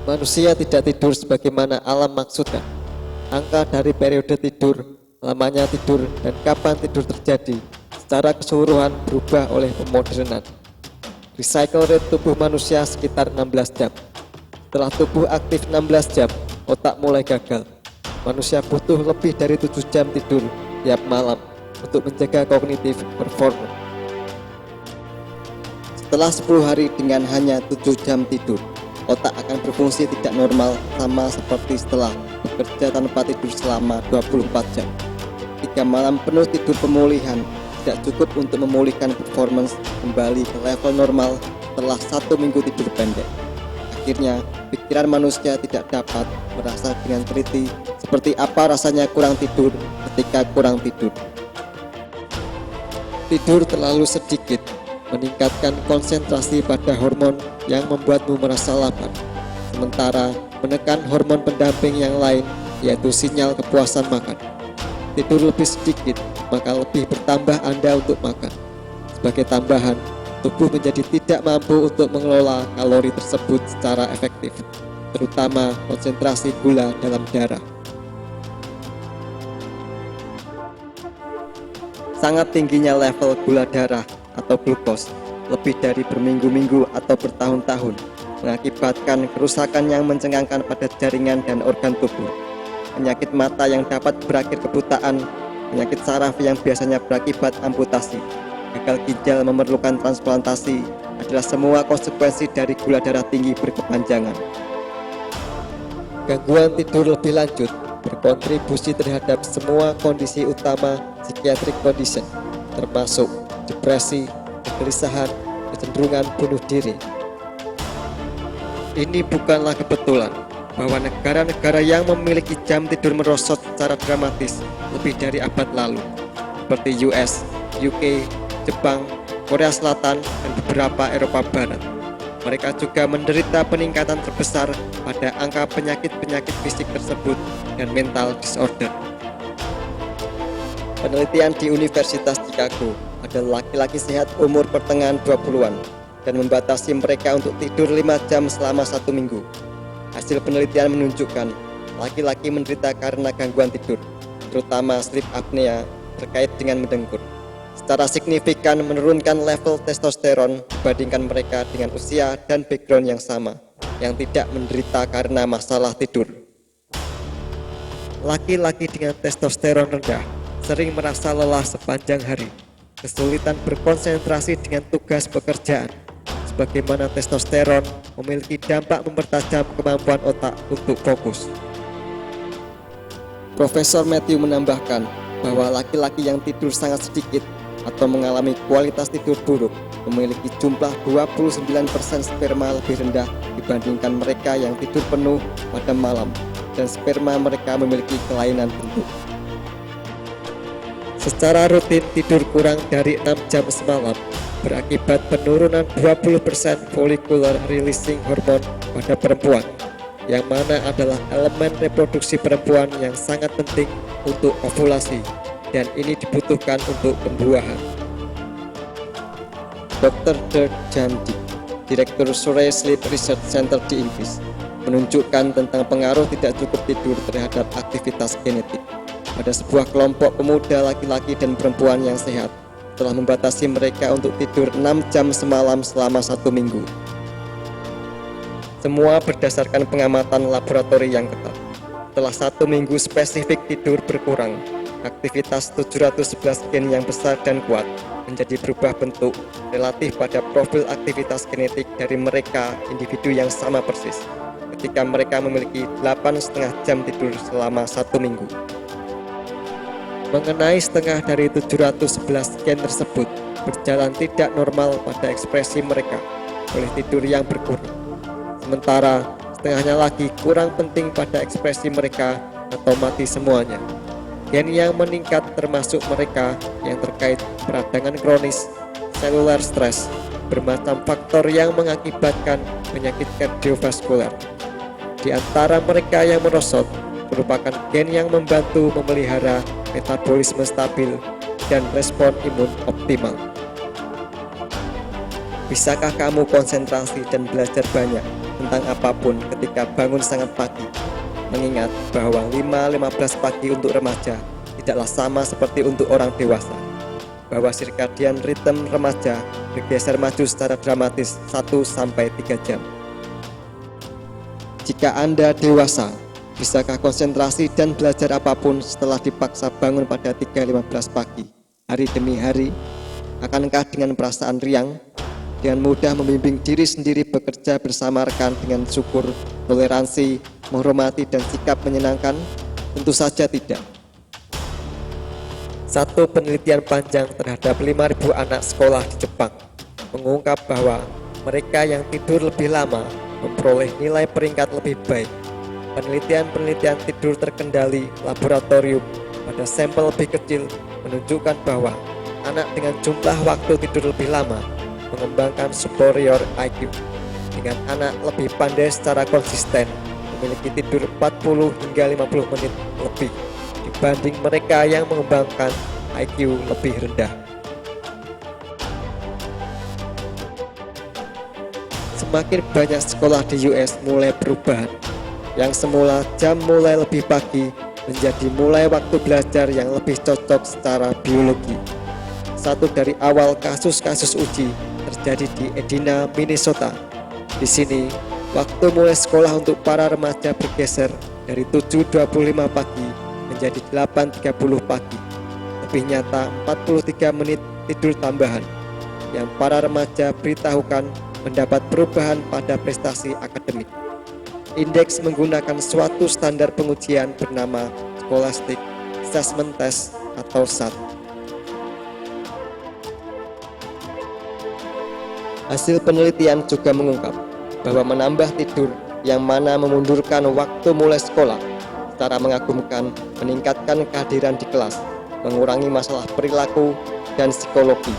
Manusia tidak tidur sebagaimana alam maksudkan. Angka dari periode tidur, lamanya tidur, dan kapan tidur terjadi secara keseluruhan berubah oleh pemodernan. Recycle rate tubuh manusia sekitar 16 jam. Setelah tubuh aktif 16 jam, otak mulai gagal. Manusia butuh lebih dari 7 jam tidur tiap malam untuk menjaga kognitif performance. Setelah 10 hari dengan hanya 7 jam tidur, otak akan berfungsi tidak normal sama seperti setelah bekerja tanpa tidur selama 24 jam. 3 malam penuh tidur pemulihan tidak cukup untuk memulihkan performance kembali ke level normal setelah 1 minggu tidur pendek. Akhirnya, pikiran manusia tidak dapat merasa dengan teliti seperti apa rasanya kurang tidur ketika kurang tidur. Tidur terlalu sedikit meningkatkan konsentrasi pada hormon yang membuatmu merasa lapar, sementara menekan hormon pendamping yang lain, yaitu sinyal kepuasan makan. Tidur lebih sedikit, maka lebih bertambah Anda untuk makan. Sebagai tambahan, tubuh menjadi tidak mampu untuk mengelola kalori tersebut secara efektif, terutama konsentrasi gula dalam darah. Sangat tingginya level gula darah atau glukos lebih dari berminggu-minggu atau bertahun-tahun mengakibatkan kerusakan yang mencengangkan pada jaringan dan organ tubuh. Penyakit mata yang dapat berakhir kebutaan, penyakit saraf yang biasanya berakibat amputasi, gagal ginjal memerlukan transplantasi adalah semua konsekuensi dari gula darah tinggi berkepanjangan. Gangguan tidur lebih lanjut berkontribusi terhadap semua kondisi utama psychiatric condition, termasuk depresi, kegelisahan, kecenderungan bunuh diri. Ini bukanlah kebetulan bahwa negara-negara yang memiliki jam tidur merosot secara dramatis lebih dari abad lalu, seperti US, UK, Jepang, Korea Selatan, dan beberapa Eropa Barat. Mereka juga menderita peningkatan terbesar pada angka penyakit-penyakit fisik tersebut dan mental disorder. Penelitian di Universitas Chicago pada laki-laki sehat umur pertengahan 20-an dan membatasi mereka untuk tidur 5 jam selama 1 minggu. Hasil penelitian menunjukkan laki-laki menderita karena gangguan tidur, terutama sleep apnea terkait dengan mendengkur, secara signifikan menurunkan level testosteron dibandingkan mereka dengan usia dan background yang sama, yang tidak menderita karena masalah tidur. Laki-laki dengan testosteron rendah sering merasa lelah sepanjang hari, kesulitan berkonsentrasi dengan tugas pekerjaan, sebagaimana testosteron memiliki dampak mempertajam kemampuan otak untuk fokus. Profesor Matthew menambahkan bahwa laki-laki yang tidur sangat sedikit atau mengalami kualitas tidur buruk memiliki jumlah 29% sperma lebih rendah dibandingkan mereka yang tidur penuh pada malam, dan sperma mereka memiliki kelainan bentuk. Secara rutin tidur kurang dari 6 jam semalam berakibat penurunan 20% follicular releasing hormone pada perempuan, yang mana adalah elemen reproduksi perempuan yang sangat penting untuk ovulasi, dan ini dibutuhkan untuk pembuahan. Dr. Dirk Jan Dick, Direktur Surrey Sleep Research Center di Inggris, menunjukkan tentang pengaruh tidak cukup tidur terhadap aktivitas genetik pada sebuah kelompok pemuda laki-laki dan perempuan yang sehat telah membatasi mereka untuk tidur 6 jam semalam selama 1 minggu. Semua berdasarkan pengamatan laboratori yang ketat. Setelah 1 minggu spesifik tidur berkurang, aktivitas 711 gen yang besar dan kuat menjadi berubah bentuk relatif pada profil aktivitas genetik dari mereka individu yang sama persis ketika mereka memiliki 8,5 jam tidur selama 1 minggu. Mengenai setengah dari 711 gen tersebut berjalan tidak normal pada ekspresi mereka oleh tidur yang berkurang, sementara setengahnya lagi kurang penting pada ekspresi mereka atau mati semuanya. Gen yang meningkat termasuk mereka yang terkait peradangan kronis, cellular stress, bermacam faktor yang mengakibatkan penyakit kardiovaskular. Di antara mereka yang merosot merupakan gen yang membantu memelihara metabolisme stabil dan respon imun optimal. Bisakah kamu konsentrasi dan belajar banyak tentang apapun ketika bangun sangat pagi, mengingat bahwa 5.15 pagi untuk remaja tidaklah sama seperti untuk orang dewasa, bahwa circadian rhythm remaja bergeser maju secara dramatis 1-3 jam. Jika Anda dewasa, bisakah konsentrasi dan belajar apapun setelah dipaksa bangun pada 3.15 pagi, hari demi hari? Akankah dengan perasaan riang, dengan mudah membimbing diri sendiri bekerja bersama rekan dengan syukur, toleransi, menghormati, dan sikap menyenangkan? Tentu saja tidak. Satu penelitian panjang terhadap 5.000 anak sekolah di Jepang mengungkap bahwa mereka yang tidur lebih lama memperoleh nilai peringkat lebih baik. Penelitian tidur terkendali laboratorium pada sampel lebih kecil menunjukkan bahwa anak dengan jumlah waktu tidur lebih lama mengembangkan superior IQ, dengan anak lebih pandai secara konsisten memiliki tidur 40 hingga 50 menit lebih dibanding mereka yang mengembangkan IQ lebih rendah. Semakin banyak sekolah di US mulai berubah, yang semula jam mulai lebih pagi menjadi mulai waktu belajar yang lebih cocok secara biologi. Satu dari awal kasus-kasus uji terjadi di Edina, Minnesota. Di sini, waktu mulai sekolah untuk para remaja bergeser dari 7.25 pagi menjadi 8.30 pagi. Lebih nyata 43 menit tidur tambahan yang para remaja beritahukan mendapat perubahan pada prestasi akademik. Indeks menggunakan suatu standar pengujian bernama Scholastic Assessment Test atau SAT. Hasil penelitian juga mengungkap bahwa menambah tidur yang mana memundurkan waktu mulai sekolah secara mengagumkan meningkatkan kehadiran di kelas, mengurangi masalah perilaku dan psikologi,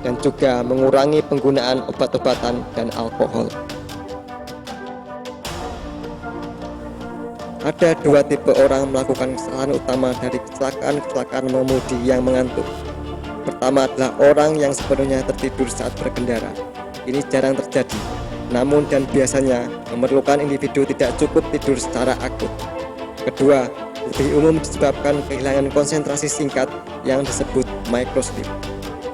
dan juga mengurangi penggunaan obat-obatan dan alkohol. Ada dua tipe orang melakukan kesalahan utama dari kecelakaan mengemudi yang mengantuk. Pertama adalah orang yang sepenuhnya tertidur saat berkendara. Ini jarang terjadi, namun dan biasanya memerlukan individu tidak cukup tidur secara akut. Kedua, lebih umum disebabkan kehilangan konsentrasi singkat yang disebut microsleep.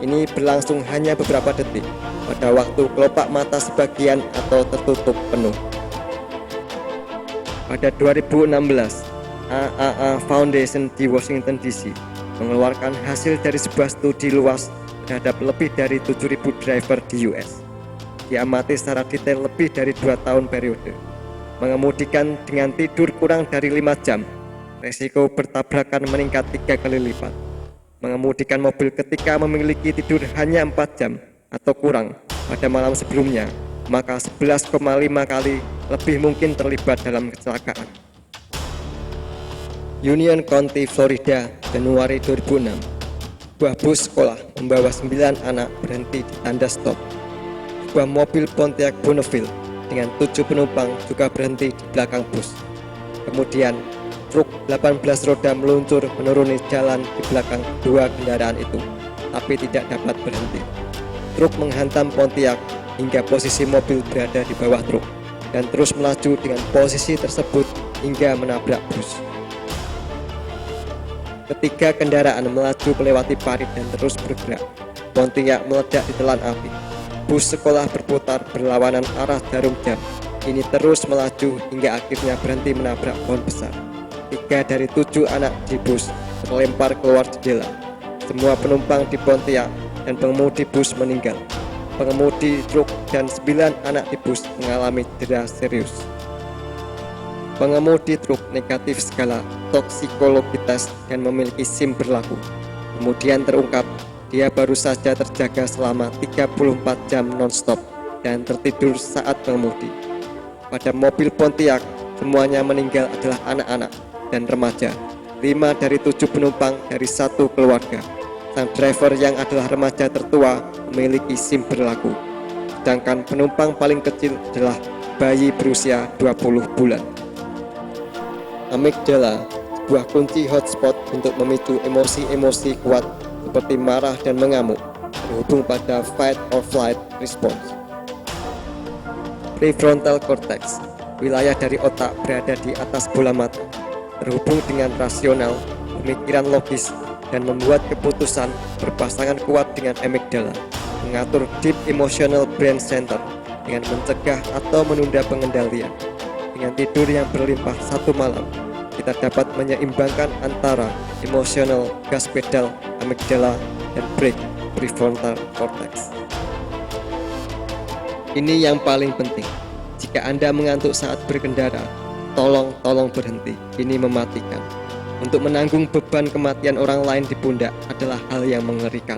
Ini berlangsung hanya beberapa detik pada waktu kelopak mata sebagian atau tertutup penuh. Pada 2016, AAA Foundation di Washington DC mengeluarkan hasil dari sebuah studi luas terhadap lebih dari 7.000 driver di US. Diamati secara detail lebih dari 2 tahun periode. Mengemudikan dengan tidur kurang dari 5 jam, resiko bertabrakan meningkat 3 kali lipat. Mengemudikan mobil ketika memiliki tidur hanya 4 jam atau kurang pada malam sebelumnya, maka 11,5 kali lebih mungkin terlibat dalam kecelakaan. Union County, Florida, Januari 2006. Sebuah bus sekolah membawa 9 anak berhenti di tanda stop. Sebuah mobil Pontiac Bonneville dengan 7 penumpang juga berhenti di belakang bus. Kemudian, truk 18 roda meluncur menuruni jalan di belakang dua kendaraan itu, tapi tidak dapat berhenti. Truk menghantam Pontiac hingga posisi mobil berada di bawah truk dan terus melaju dengan posisi tersebut hingga menabrak bus. Ketika kendaraan melaju melewati parit dan terus bergerak, Pontiac meledak di telan api. Bus sekolah berputar berlawanan arah jarum jam. Ini terus melaju hingga akhirnya berhenti menabrak pohon besar. 3 dari 7 anak di bus terlempar keluar jendela. Semua penumpang di Pontiac dan pengemudi bus meninggal. Pengemudi truk dan 9 anak di bus mengalami cedera serius. Pengemudi truk negatif skala toksikologi tes dan memiliki SIM berlaku. Kemudian terungkap dia baru saja terjaga selama 34 jam non-stop dan tertidur saat mengemudi. Pada mobil Pontiac, semuanya meninggal adalah anak-anak dan remaja. 5 dari 7 penumpang dari satu keluarga. Sang driver yang adalah remaja tertua memiliki SIM berlaku, sedangkan penumpang paling kecil adalah bayi berusia 20 bulan. Amigdala, sebuah kunci hotspot untuk memicu emosi-emosi kuat seperti marah dan mengamuk, berhubung pada fight or flight response. Prefrontal cortex, wilayah dari otak berada di atas bola mata, terhubung dengan rasional, pemikiran logis, dan membuat keputusan berpasangan kuat dengan amigdala, mengatur deep emotional brain center dengan mencegah atau menunda pengendalian. Dengan tidur yang berlimpah satu malam, kita dapat menyeimbangkan antara emotional gas pedal amigdala dan brake prefrontal cortex. Ini yang paling penting. Jika Anda mengantuk saat berkendara, tolong berhenti. Ini mematikan. Untuk menanggung beban kematian orang lain di pundak adalah hal yang mengerikan.